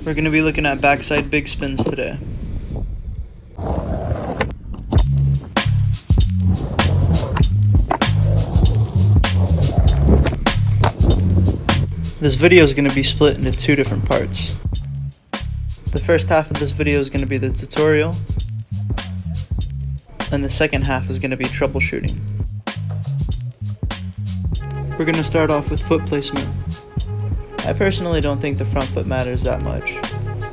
We're going to be looking at backside big spins today. This video is going to be split into two different parts. The first half of this video is going to be the tutorial, and the second half is going to be troubleshooting. We're going to start off with foot placement. I personally don't think the front foot matters that much,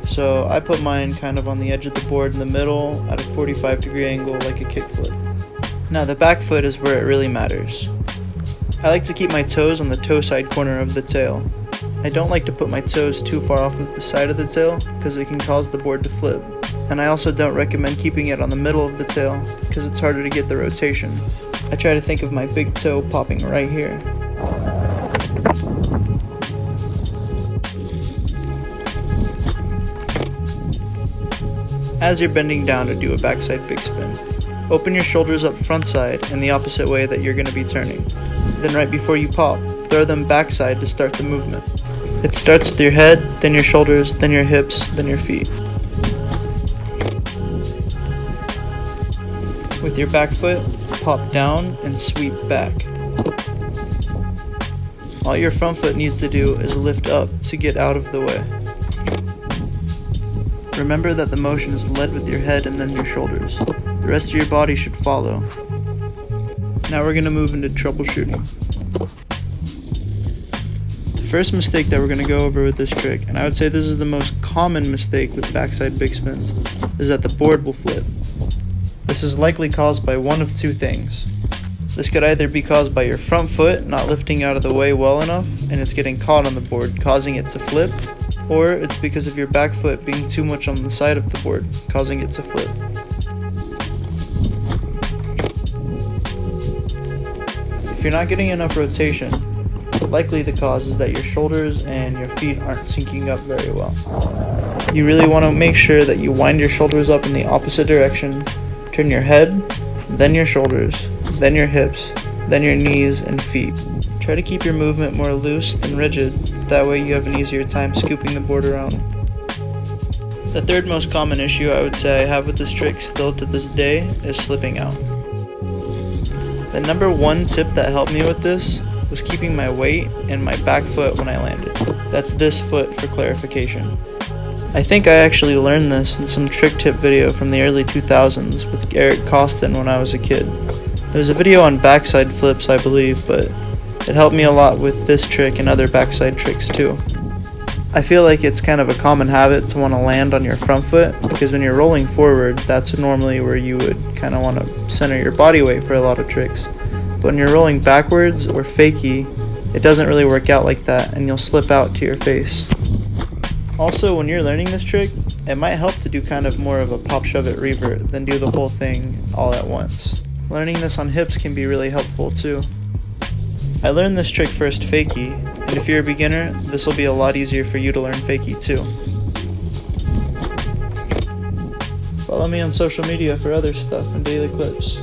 so I put mine kind of on the edge of the board in the middle at a 45-degree angle like a kickflip. Now the back foot is where it really matters. I like to keep my toes on the toe side corner of the tail. I don't like to put my toes too far off of the side of the tail because it can cause the board to flip. And I also don't recommend keeping it on the middle of the tail because it's harder to get the rotation. I try to think of my big toe popping right here. As you're bending down to do a backside big spin, open your shoulders up front side in the opposite way that you're going to be turning. Then right before you pop, throw them backside to start the movement. It starts with your head, then your shoulders, then your hips, then your feet. With your back foot, pop down and sweep back. All your front foot needs to do is lift up to get out of the way. Remember that the motion is led with your head and then your shoulders. The rest of your body should follow. Now we're going to move into troubleshooting. The first mistake that we're going to go over with this trick, and I would say this is the most common mistake with backside big spins, is that the board will flip. This is likely caused by one of two things. This could either be caused by your front foot not lifting out of the way well enough and it's getting caught on the board, causing it to flip, or it's because of your back foot being too much on the side of the board, causing it to flip. If you're not getting enough rotation, likely the cause is that your shoulders and your feet aren't syncing up very well. You really want to make sure that you wind your shoulders up in the opposite direction, turn your head, then your shoulders, then your hips, then your knees and feet. Try to keep your movement more loose than rigid, that way you have an easier time scooping the board around. The third most common issue I would say I have with this trick still to this day is slipping out. The number one tip that helped me with this was keeping my weight in my back foot when I landed. That's this foot for clarification. I think I actually learned this in some trick tip video from the early 2000s with Eric Costin when I was a kid. There's a video on backside flips, I believe, but it helped me a lot with this trick and other backside tricks too. I feel like it's kind of a common habit to want to land on your front foot because when you're rolling forward, that's normally where you would kind of want to center your body weight for a lot of tricks. But when you're rolling backwards or fakie, it doesn't really work out like that and you'll slip out to your face. Also, when you're learning this trick, it might help to do kind of more of a pop shove it revert than do the whole thing all at once. Learning this on hips can be really helpful too. I learned this trick first fakie, and if you're a beginner, this will be a lot easier for you to learn fakie too. Follow me on social media for other stuff and daily clips.